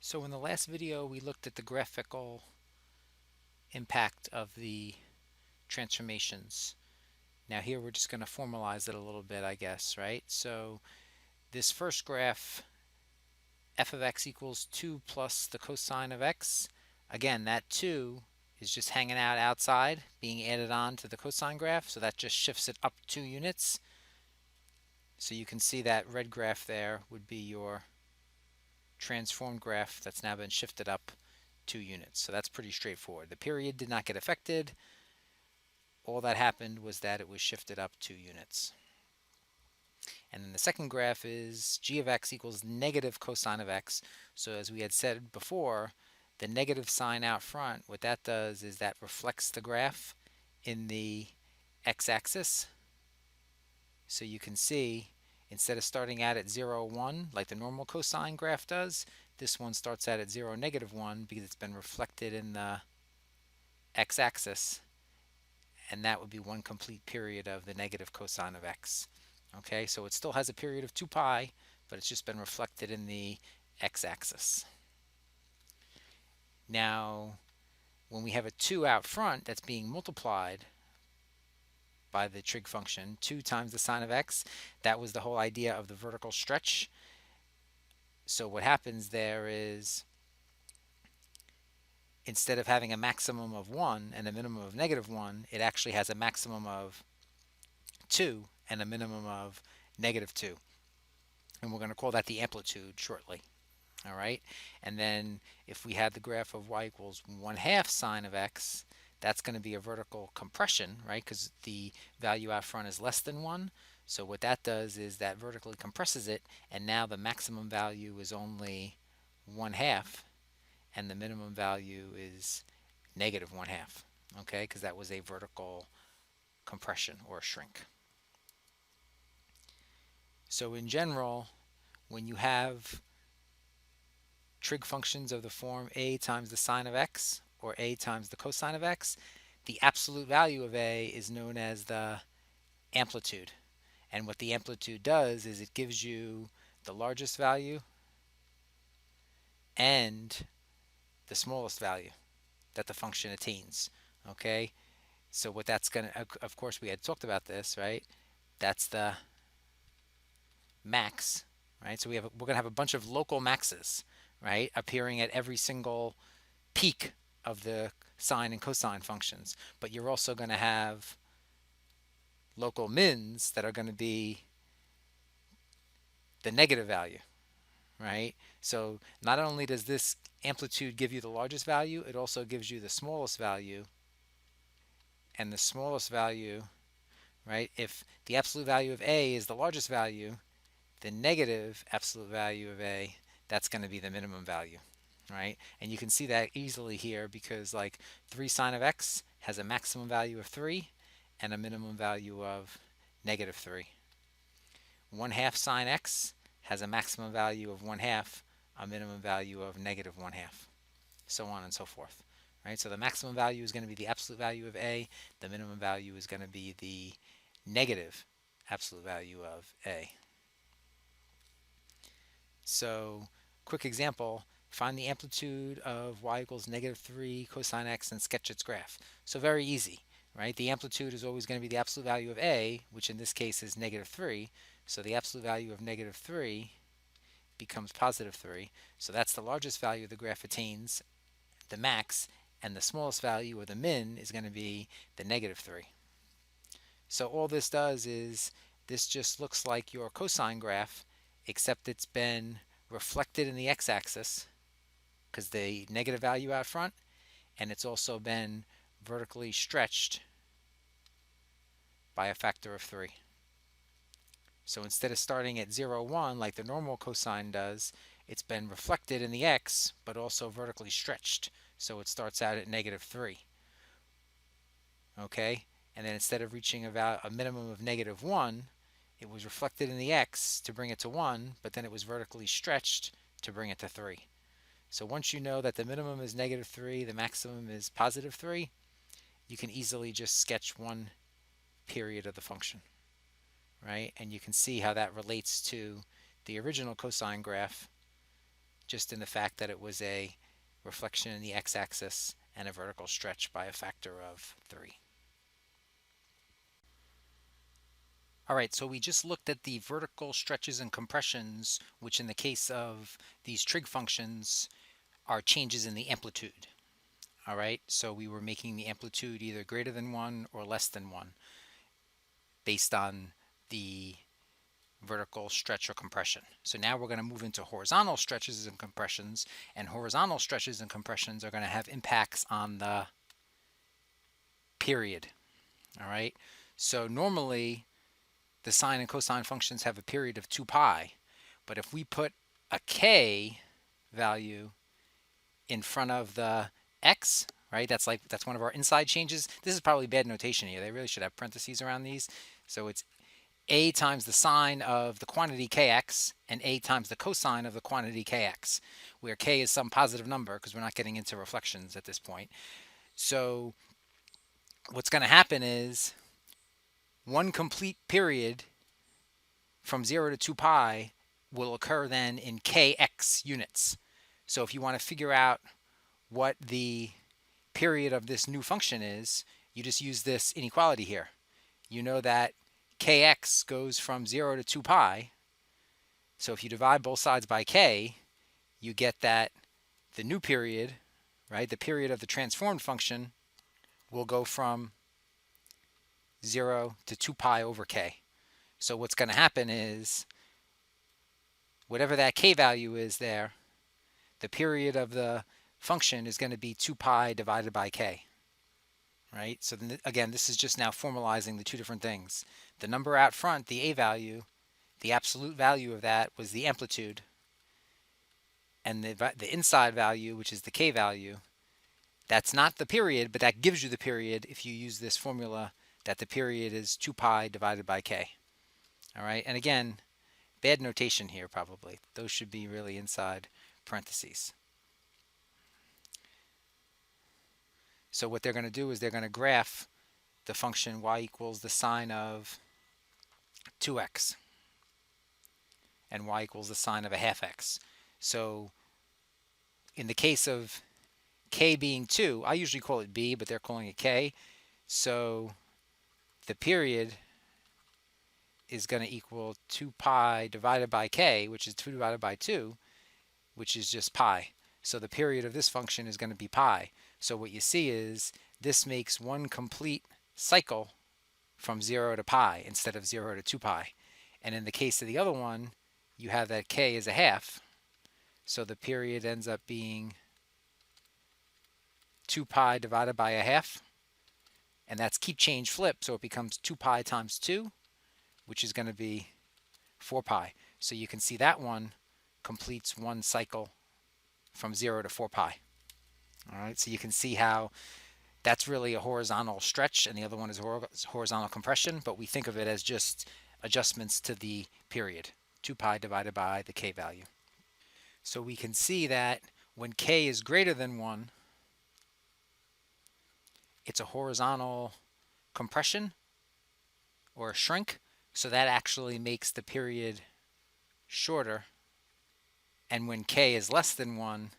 So in the last video, we looked at the graphical impact of the transformations. Now here we're just going to formalize it a little bit, I guess, right? So this first graph, f of x equals 2 plus the cosine of x. Again, that 2 is just hanging out outside, being added on to the cosine graph, so that just shifts it up 2 units. So you can see that red graph there would be your transformed graph that's now been shifted up 2 units. So that's pretty straightforward. The period did not get affected. All that happened was that it was shifted up 2 units. And then the second graph is g of x equals negative cosine of x. So as we had said before, the negative sign out front, what that does is that reflects the graph in the x-axis. So you can see, instead of starting out at 0, 1, like the normal cosine graph does, this one starts out at 0, negative 1, because it's been reflected in the x-axis, and that would be one complete period of the negative cosine of x. Okay, so it still has a period of 2 pi, but it's just been reflected in the x-axis. Now, when we have a 2 out front that's being multiplied by the trig function, 2 times the sine of x, that was the whole idea of the vertical stretch. So what happens there is, instead of having a maximum of 1 and a minimum of negative 1, it actually has a maximum of 2 and a minimum of negative 2. And we're going to call that the amplitude shortly. All right. And then if we had the graph of y equals 1/2 sine of x, that's going to be a vertical compression, right? Because the value out front is less than 1. So what that does is that vertically compresses it, and now the maximum value is only 1/2, and the minimum value is negative 1/2, okay? Because that was a vertical compression or a shrink. So in general, when you have trig functions of the form a times the sine of x or a times the cosine of x, the absolute value of a is known as the amplitude. And what the amplitude does is it gives you the largest value and the smallest value that the function attains. Okay, so what that's going to, of course, we had talked about this, right? That's the max, right? So we're going to have a bunch of local maxes, right, appearing at every single peak of the sine and cosine functions. But you're also going to have local mins that are going to be the negative value, right? So not only does this amplitude give you the largest value, it also gives you the smallest value. And the smallest value, right, if the absolute value of a is the largest value, the negative absolute value of a, that's going to be the minimum value, right? And you can see that easily here because like 3 sine of x has a maximum value of 3 and a minimum value of negative 3. 1/2 sine x has a maximum value of 1/2, a minimum value of negative 1/2, so on and so forth, right? So the maximum value is going to be the absolute value of a, the minimum value is going to be the negative absolute value of a. So, quick example, find the amplitude of y equals negative 3 cosine x and sketch its graph. So very easy, right? The amplitude is always going to be the absolute value of a, which in this case is negative 3. So the absolute value of negative 3 becomes positive 3. So that's the largest value the graph attains, the max, and the smallest value, or the min, is going to be the negative 3. So all this does is, this just looks like your cosine graph, except it's been reflected in the x-axis because the negative value out front, and it's also been vertically stretched by a factor of 3. So instead of starting at 0, 1 like the normal cosine does, it's been reflected in the x but also vertically stretched, so it starts out at negative 3. Okay, and then instead of reaching a minimum of negative 1, it was reflected in the x to bring it to 1, but then it was vertically stretched to bring it to 3. So once you know that the minimum is negative 3, the maximum is positive 3, you can easily just sketch one period of the function, right? And you can see how that relates to the original cosine graph just in the fact that it was a reflection in the x-axis and a vertical stretch by a factor of 3. All right, so we just looked at the vertical stretches and compressions, which in the case of these trig functions are changes in the amplitude. All right, so we were making the amplitude either greater than 1 or less than 1 based on the vertical stretch or compression. So now we're going to move into horizontal stretches and compressions, and horizontal stretches and compressions are going to have impacts on the period. All right, so normally the sine and cosine functions have a period of 2 pi, but if we put a k value in front of the x, right, that's one of our inside changes. This is probably bad notation here. They really should have parentheses around these. So it's a times the sine of the quantity kx and a times the cosine of the quantity kx, where k is some positive number because we're not getting into reflections at this point. So what's going to happen is one complete period from 0 to 2 pi will occur then in kx units. So if you want to figure out what the period of this new function is, you just use this inequality here. You know that kx goes from 0 to 2 pi. So if you divide both sides by k, you get that the new period, right, the period of the transformed function will go from 0 to 2 pi over k. So what's going to happen is whatever that k value is there, the period of the function is going to be 2 pi divided by k. Right? So then, again, this is just now formalizing the two different things. The number out front, the a value, the absolute value of that was the amplitude, and the inside value, which is the k value, that's not the period, but that gives you the period if you use this formula that the period is 2 pi divided by k. All right, and again, bad notation here probably. Those should be really inside parentheses. So what they're going to do is they're going to graph the function y equals the sine of 2x and y equals the sine of a half x. So in the case of k being 2, I usually call it b, but they're calling it k. So the period is going to equal 2 pi divided by k, which is 2 divided by 2, which is just pi. So the period of this function is going to be pi. So what you see is this makes one complete cycle from 0 to pi instead of 0 to 2 pi. And in the case of the other one, you have that k is a half. So the period ends up being 2 pi divided by a half. And that's keep change flip, so it becomes 2 pi times 2, which is going to be 4 pi. So you can see that one completes one cycle from 0 to 4 pi. All right, so you can see how that's really a horizontal stretch and the other one is horizontal compression, but we think of it as just adjustments to the period, 2 pi divided by the k value. So we can see that when k is greater than 1, it's a horizontal compression or a shrink, so that actually makes the period shorter. And when k is less than 1,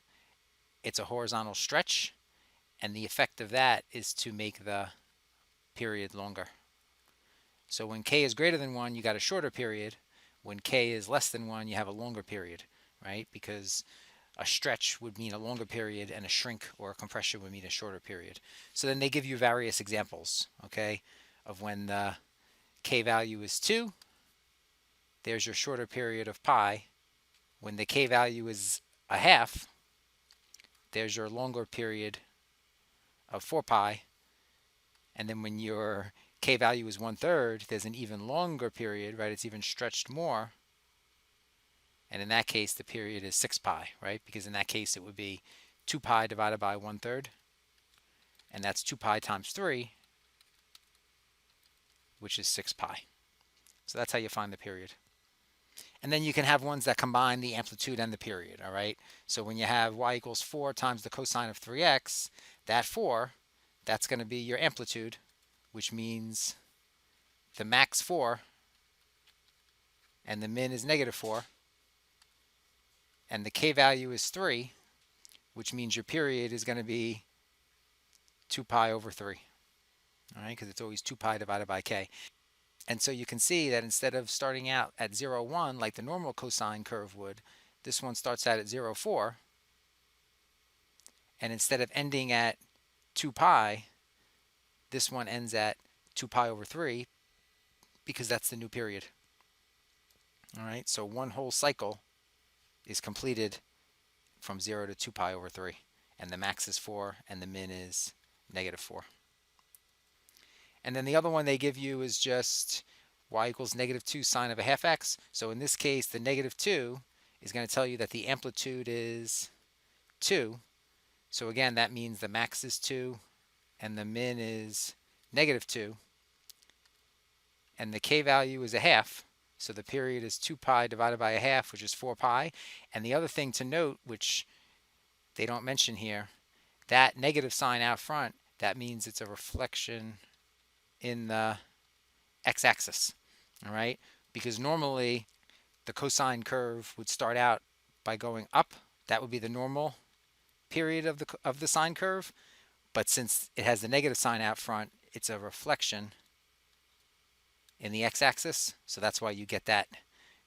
it's a horizontal stretch, and the effect of that is to make the period longer. So when k is greater than 1, you got a shorter period. When k is less than 1, you have a longer period, right? Because a stretch would mean a longer period and a shrink or a compression would mean a shorter period. So then they give you various examples, okay, of when the k value is 2, there's your shorter period of pi. When the k value is a half, there's your longer period of 4 pi. And then when your k value is 1/3, there's an even longer period, right? It's even stretched more. And in that case, the period is 6 pi, right? Because in that case, it would be 2 pi divided by 1/3. And that's 2 pi times 3, which is 6 pi. So that's how you find the period. And then you can have ones that combine the amplitude and the period, all right? So when you have y equals 4 times the cosine of 3x, that 4, that's going to be your amplitude, which means the max 4 and the min is negative 4. and the k value is 3, which means your period is going to be 2 pi over 3, all right, because it's always 2 pi divided by k. And so you can see that instead of starting out at 0, 1 like the normal cosine curve would, this one starts out at 0, 4. And instead of ending at 2 pi, this one ends at 2 pi over 3 because that's the new period. All right, so one whole cycle is completed from 0 to 2 pi over 3. And the max is 4 and the min is negative 4. And then the other one they give you is just y equals negative 2 sine of a half x. So in this case, the negative 2 is going to tell you that the amplitude is 2. So again, that means the max is 2 and the min is negative 2. And the k value is a half. So the period is 2 pi divided by a half, which is 4 pi. And the other thing to note, which they don't mention here, that negative sign out front, that means it's a reflection in the x-axis, all right? Because normally the cosine curve would start out by going up. That would be the normal period of the sine curve. But since it has the negative sign out front, it's a reflection in the x-axis. So that's why you get that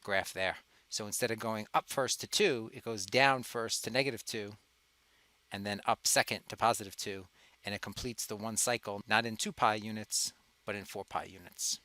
graph there. So instead of going up first to 2, it goes down first to negative 2, and then up second to positive 2. And it completes the one cycle, not in 2 pi units, but in 4 pi units.